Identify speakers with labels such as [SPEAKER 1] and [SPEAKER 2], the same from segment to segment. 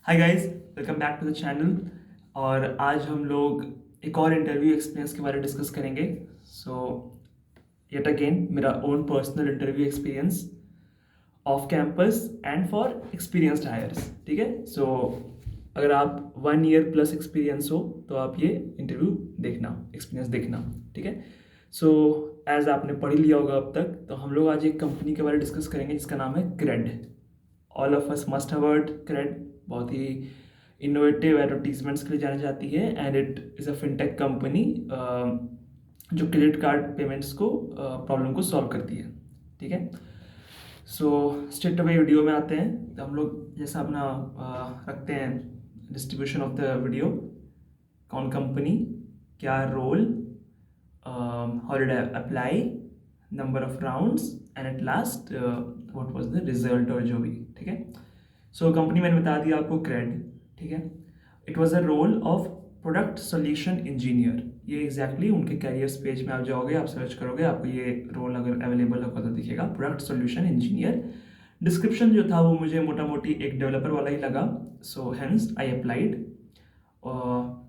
[SPEAKER 1] Hi guys, welcome back to the channel. और आज हम लोग एक और इंटरव्यू एक्सपीरियंस के बारे में डिस्कस करेंगे। सो येट अगेन मेरा own personal interview experience of campus and for experienced hires. ठीक है। सो अगर आप 1 ईयर प्लस एक्सपीरियंस हो तो आप ये इंटरव्यू देखना, एक्सपीरियंस देखना। ठीक है। सो एज आपने पढ़ ही लिया होगा अब तक, तो हम लोग आज एक कंपनी के बारे में डिस्कस करेंगे जिसका नाम है CRED. All of us must have heard CRED. बहुत ही इनोवेटिव एडवर्टीजमेंट्स के लिए जानी जाती है and it is a fintech company जो क्रेडिट कार्ड पेमेंट्स को प्रॉब्लम को सॉल्व करती है। ठीक है। सो स्ट्रेट अवे वीडियो में आते हैं। तो हम लोग जैसा अपना रखते हैं डिस्ट्रीब्यूशन ऑफ द वीडियो, कौन कंपनी, क्या role, how did I apply, number of rounds and at last what was the result और जो भी। ठीक है। सो कंपनी मैंने बता दिया आपको, क्रेड। ठीक है। It was a role of product solution engineer. ये एग्जैक्टली उनके कैरियर्स पेज में आप जाओगे, आप सर्च करोगे, आपको ये रोल अगर अवेलेबल होगा तो दिखेगा, प्रोडक्ट सोल्यूशन इंजीनियर। डिस्क्रिप्शन जो था वो मुझे मोटा मोटी एक डेवलपर वाला ही लगा, so hence I applied.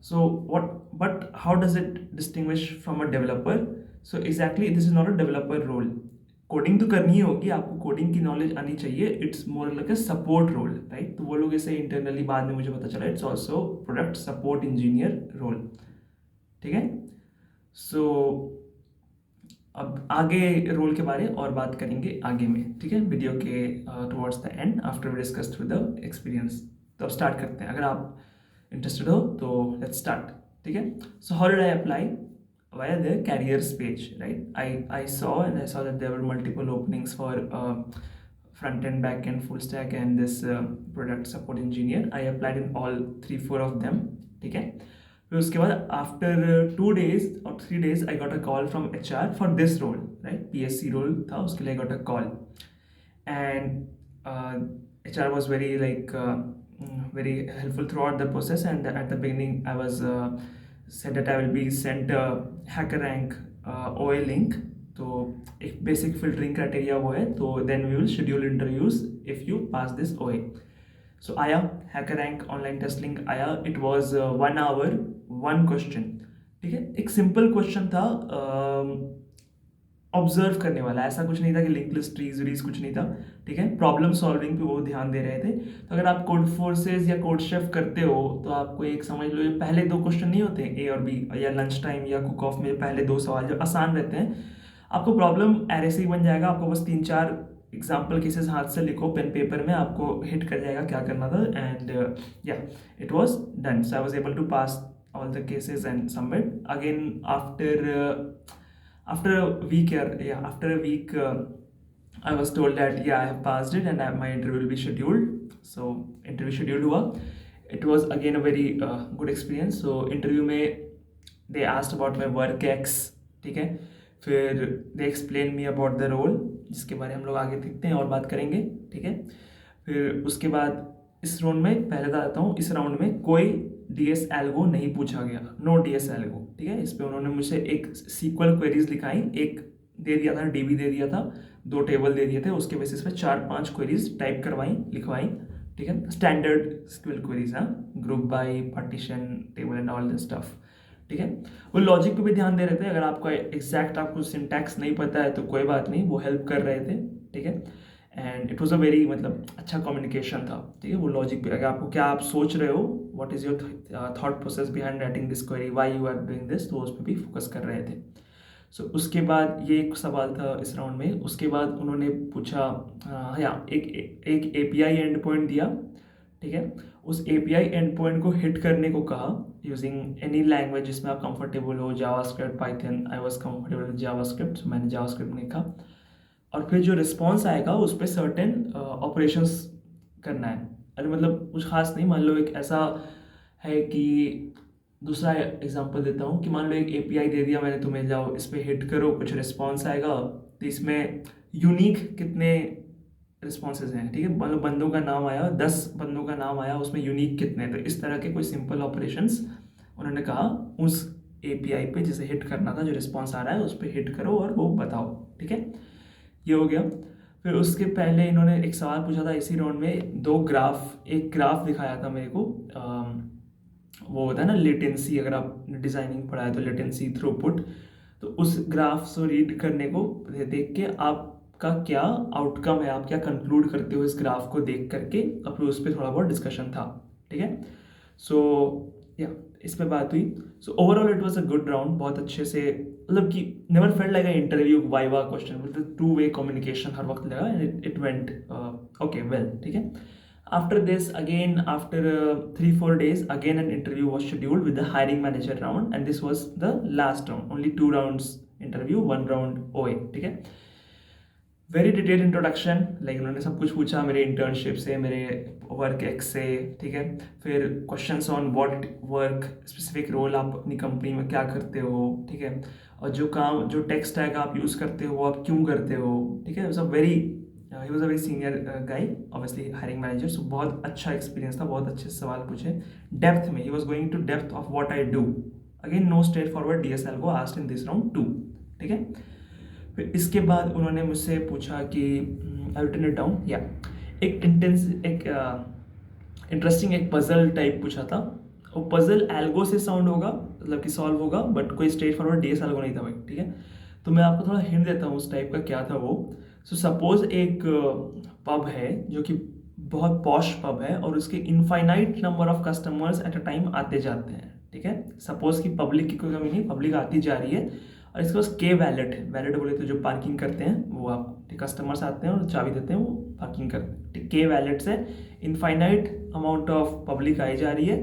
[SPEAKER 1] So what, but how does it distinguish from a developer? So exactly this is not a developer role. Coding तो करनी ही होगी, आपको कोडिंग की नॉलेज आनी चाहिए। It's more like a support role, right. तो वो लोग ऐसे इंटरनली बाद में मुझे पता चला it's also product support engineer role. ठीक है। सो अब आगे रोल के बारे और बात करेंगे आगे में। ठीक है, वीडियो के towards the end after we discuss through the experience. तो अब स्टार्ट करते हैं। अगर आप इंटरेस्टेड हो तो लेट्स स्टार्ट। ठीक है। So how did I apply? via their careers page, right? I saw that there were multiple openings for front end, back end, full stack and this product support engineer. I applied in all 3-4 of them. ठीक है। फिर उसके बाद after 2 days or 3 days I got a call from HR for this role, right? PSC role था, उसके लिए I got a call and HR was very very helpful throughout the process, and at the beginning I was said that I will be sent a HackerRank OA link। तो एक basic filtering criteria वो है, तो then we will schedule interviews if you pass this OA। So आया HackerRank online test link आया। It was 1 hour 1 question. ठीक है। एक सिंपल क्वेश्चन था, ऑब्जर्व करने वाला, ऐसा कुछ नहीं था कि लिंक लिस्ट ट्रीज व्रीज, कुछ नहीं था। ठीक है। प्रॉब्लम सॉल्विंग पे वो ध्यान दे रहे थे। तो अगर आप कोड फोर्सेस या कोड शेफ करते हो तो आपको एक समझ लो, ये पहले 2 क्वेश्चन नहीं होते ए और बी, या लंच टाइम या कुक ऑफ में पहले 2 सवाल जो आसान रहते हैं, आपको प्रॉब्लम ऐसे ही बन जाएगा। आपको बस 3-4 एग्जाम्पल केसेस हाथ से लिखो पेन पेपर में, आपको हिट कर जाएगा क्या करना था। एंड या it was done. So I was able to pass all the cases and submit again after a week. After a week I was told that I have passed it and my interview will be scheduled. So interview scheduled हुआ। It was again a very good experience. So interview में they asked about my work ex। ठीक है। फिर they explained me about the role, जिसके बारे में हम लोग आगे देखते हैं और बात करेंगे। ठीक है। फिर उसके बाद इस राउंड में पहले बताता हूँ, इस राउंड में कोई DS एल्गो नहीं पूछा गया, नो DS एल्गो। ठीक है। इस पे उन्होंने मुझसे एक सीक्वल क्वेरीज लिखाई, एक दे दिया था, DB दे दिया था, 2 टेबल दे दिए थे, उसके बेसिस पे 4-5 क्वेरीज टाइप करवाई, लिखवाई। ठीक है। स्टैंडर्ड SQL क्वेरीज, हाँ, group by, partition, table and all this stuff. ठीक है। वो लॉजिक पे भी ध्यान दे रहे थे। अगर आपको एग्जैक्ट आपको सिंटैक्स नहीं पता है तो कोई बात नहीं, वो हेल्प कर रहे थे। ठीक है। And it was a very अच्छा कम्युनिकेशन था। ठीक है। वो लॉजिक पे अगर आपको क्या आप सोच रहे हो, what is your thought process behind writing this query, why you are doing this, तो उस पर भी फोकस कर रहे थे। सो उसके बाद ये एक सवाल था इस राउंड में। उसके बाद उन्होंने पूछा, एक API एंड पॉइंट दिया। ठीक है। उस API एंड पॉइंट को हिट करने को कहा यूजिंग एनी लैंग्वेज जिसमें आप कंफर्टेबल हो, JavaScript, Python. I was comfortable with JavaScript, so मैंने जावास्क्रिप्ट में लिखा। और फिर जो रिस्पॉन्स आएगा उस पर सर्टेन ऑपरेशंस करना है। अरे कुछ खास नहीं, मान लो एक ऐसा है कि, दूसरा एग्जांपल देता हूँ कि मान लो एक API दे दिया मैंने तुम्हें, जाओ इस पर हिट करो, कुछ रिस्पॉन्स आएगा। तो इसमें यूनिक कितने रिस्पॉन्सेज हैं। ठीक है। मान लो बंदों का नाम आया, 10 बंदों का नाम आया, उसमें यूनिक कितने। तो इस तरह के कोई सिंपल ऑपरेशंस उन्होंने कहा उस API पे जिसे हिट करना था, जो रिस्पॉन्स आ रहा है उस पर हिट करो और वो बताओ। ठीक है। ये हो गया। फिर उसके पहले इन्होंने एक सवाल पूछा था इसी राउंड में, एक ग्राफ दिखाया था मेरे को। वो होता है ना लेटेंसी, अगर आप डिज़ाइनिंग पढ़ा है तो लेटेंसी थ्रूपुट, तो उस ग्राफ को रीड करने को देख के आपका क्या आउटकम है, आप क्या कंक्लूड करते हो इस ग्राफ को देख करके, और फिर उस पर थोड़ा बहुत डिस्कशन था। ठीक है, सो या इस पे बात हुई। So overall it was a good round, बहुत अच्छे से, मतलब कि never felt like a interview viva question, मतलब टू वे कम्युनिकेशन हर वक्त लगा, and it went okay well. ठीक है, after this again, after 3-4 days again an interview was scheduled with the hiring manager round, and this was the last round, only 2 rounds interview, 1 round OA। ठीक है, very detail introduction, like उन्होंने सब कुछ पूछा मेरे internship से, मेरे work ex से। ठीक है, फिर questions on what work, specific role, आप अपनी कंपनी में क्या करते हो। ठीक है, और जो टेक स्टैक आप यूज़ करते हो वो आप क्यों करते हो। ठीक है, he was a very senior गाई, ऑब्वियसली हायरिंग मैनेजर, सो बहुत अच्छा एक्सपीरियंस था, बहुत अच्छे सवाल पूछे डेप्थ में, he was going to depth of what I do. Again no straightforward DSL को आस्क्ड इन दिस राउंड 2। ठीक है, फिर इसके बाद उन्होंने मुझसे पूछा कि आई रिटन इट डाउन, या एक इंटरेस्टिंग एक पजल टाइप पूछा था। वो पजल एल्गो से साउंड होगा, मतलब कि सॉल्व होगा, बट कोई स्ट्रेट फॉरवर्ड DSL को नहीं था भाई। ठीक है, तो मैं आपको थोड़ा हिंट देता हूँ उस टाइप का क्या था वो। सो सपोज एक पब है जो कि बहुत पॉश पब है, और उसके infinite number of customers at a time आते जाते हैं। ठीक है, सपोज कि पब्लिक की कोई कमी नहीं, पब्लिक आती जा रही है, और इसके पास के वैलेट है। वैलेट बोले तो जो पार्किंग करते हैं वो, आप कस्टमर्स आते हैं और चाबी देते हैं, वो पार्किंग करते हैं। के वैलेट से इनफाइनाइट अमाउंट ऑफ पब्लिक आई जा रही है,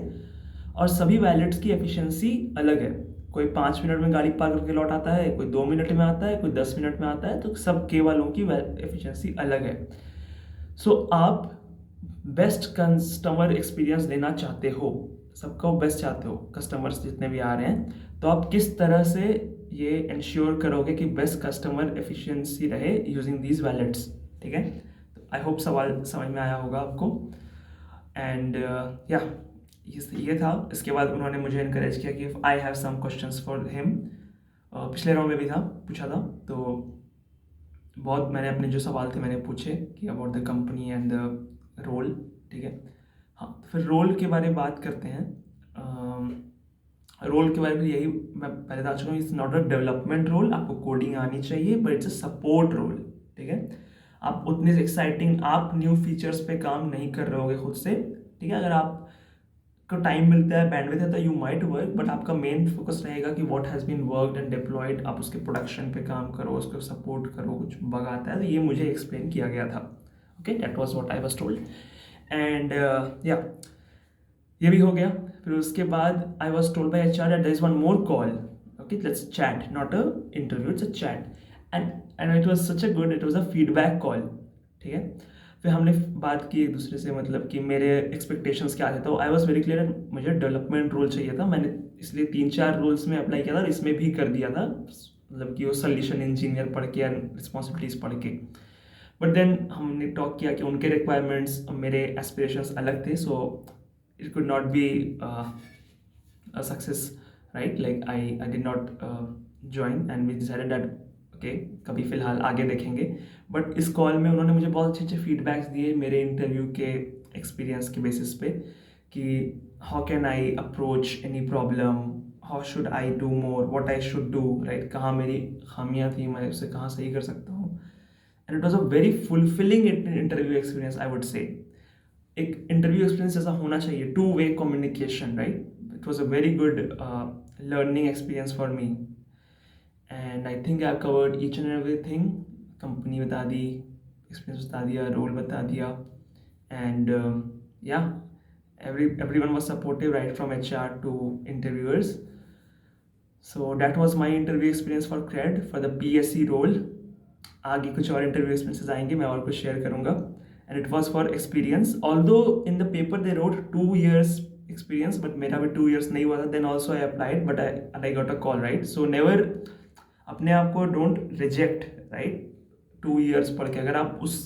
[SPEAKER 1] और सभी वैलेट्स की एफिशिएंसी अलग है। कोई 5 मिनट में गाड़ी पार्क करके लौट आता है, कोई 2 मिनट में आता है, कोई 10 मिनट में आता है, तो सब के वालों की एफिशिएंसी अलग है। सो आप बेस्ट कस्टमर एक्सपीरियंस देना चाहते हो, सबका बेस्ट चाहते हो, कस्टमर्स जितने भी आ रहे हैं, तो आप किस तरह से ये इंश्योर करोगे कि बेस्ट कस्टमर एफिशिएंसी रहे यूजिंग दीज वैलेट्स। ठीक है, तो आई होप सवाल समझ में आया होगा आपको। एंड या ये था। इसके बाद उन्होंने मुझे इनकरेज किया कि I have some questions for him, पिछले राउंड में भी था, पूछा था, तो बहुत मैंने अपने जो सवाल थे मैंने पूछे कि about the company and the role. ठीक है, हाँ, तो फिर रोल के बारे में बात करते हैं। रोल के बारे में यही मैं पहले बता चुका हूँ, it's not a development role, आपको कोडिंग आनी चाहिए, but it's a support role. ठीक है, आप उतने एक्साइटिंग आप न्यू फीचर्स पे काम नहीं कर रहे होगे खुद से। ठीक है, अगर आपको टाइम मिलता है, बैंडविड्थ है, तो यू माइट वर्क, बट आपका मेन फोकस रहेगा कि what has been worked and deployed, आप उसके प्रोडक्शन पे काम करो, उसको सपोर्ट करो, कुछ बग आता है तो ये मुझे एक्सप्लेन किया गया था। Okay, that was what I was told. And या ये भी हो गया। फिर उसके बाद I was told by HR that there is one more call, okay let's chat, not a interview, it's a chat, and it was such a good, it was a feedback call. ठीक है, फिर हमने बात की एक दूसरे से, मतलब कि मेरे एक्सपेक्टेशंस क्या थे, तो आई वॉज वेरी क्लियर, मुझे डेवलपमेंट रोल चाहिए था। मैंने इसलिए 3-4 रोल्स में अप्लाई किया था, और इसमें भी कर दिया था, मतलब कि वो सोल्यूशन इंजीनियर पढ़ के या रिस्पॉन्सिबिलिटीज पढ़ के। बट देन हमने टॉक किया कि उनके रिक्वायरमेंट्स और मेरे एस्पिरेशंस अलग थे, सो it could not be a success, right? Like I did not join, and we decided that okay, कभी फिलहाल आगे देखेंगे। बट इस कॉल में उन्होंने मुझे बहुत अच्छे अच्छे फीडबैक्स दिए मेरे इंटरव्यू के एक्सपीरियंस के बेसिस पे, कि how can I approach any problem, how should I do more, what I should do, right, कहाँ मेरी खामियाँ थी, मैं उसे कहाँ सही कर सकता हूँ। And it was a very fulfilling interview experience, I would say. एक इंटरव्यू एक्सपीरियंस जैसा होना चाहिए, two way communication, right. It was a very good learning experience for me, and I think I covered each and everything. Company बता दी, experience बता दिया, role बता दिया, and या everyone was supportive, right from HR to interviewers. So that was my interview experience for CRED for the PSC role. आगे कुछ और interview experiences आएंगे, मैं और कुछ शेयर करूंगा, and it was for experience, although in the paper they wrote 2 years experience, but मेरा भी 2 years नहीं हुआ था। Then also I applied, but I got a call, right. So never अपने आप को डोंट रिजेक्ट, राइट। 2 years पढ़ के अगर आप उस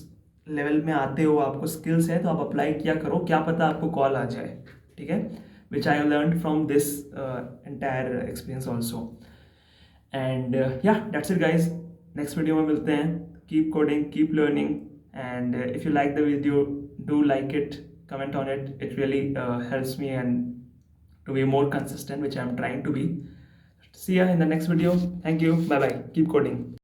[SPEAKER 1] लेवल में आते हो, आपको स्किल्स है, तो आप अप्लाई किया करो, क्या पता आपको कॉल आ जाए। ठीक है, which I learn from this entire experience also. And yeah that's it guys, next video में मिलते हैं। Keep coding, keep learning, And if you like the video, do like it, comment on it. It really helps me and to be more consistent, which I'm trying to be. See ya in the next video. Thank you. Bye bye. Keep coding.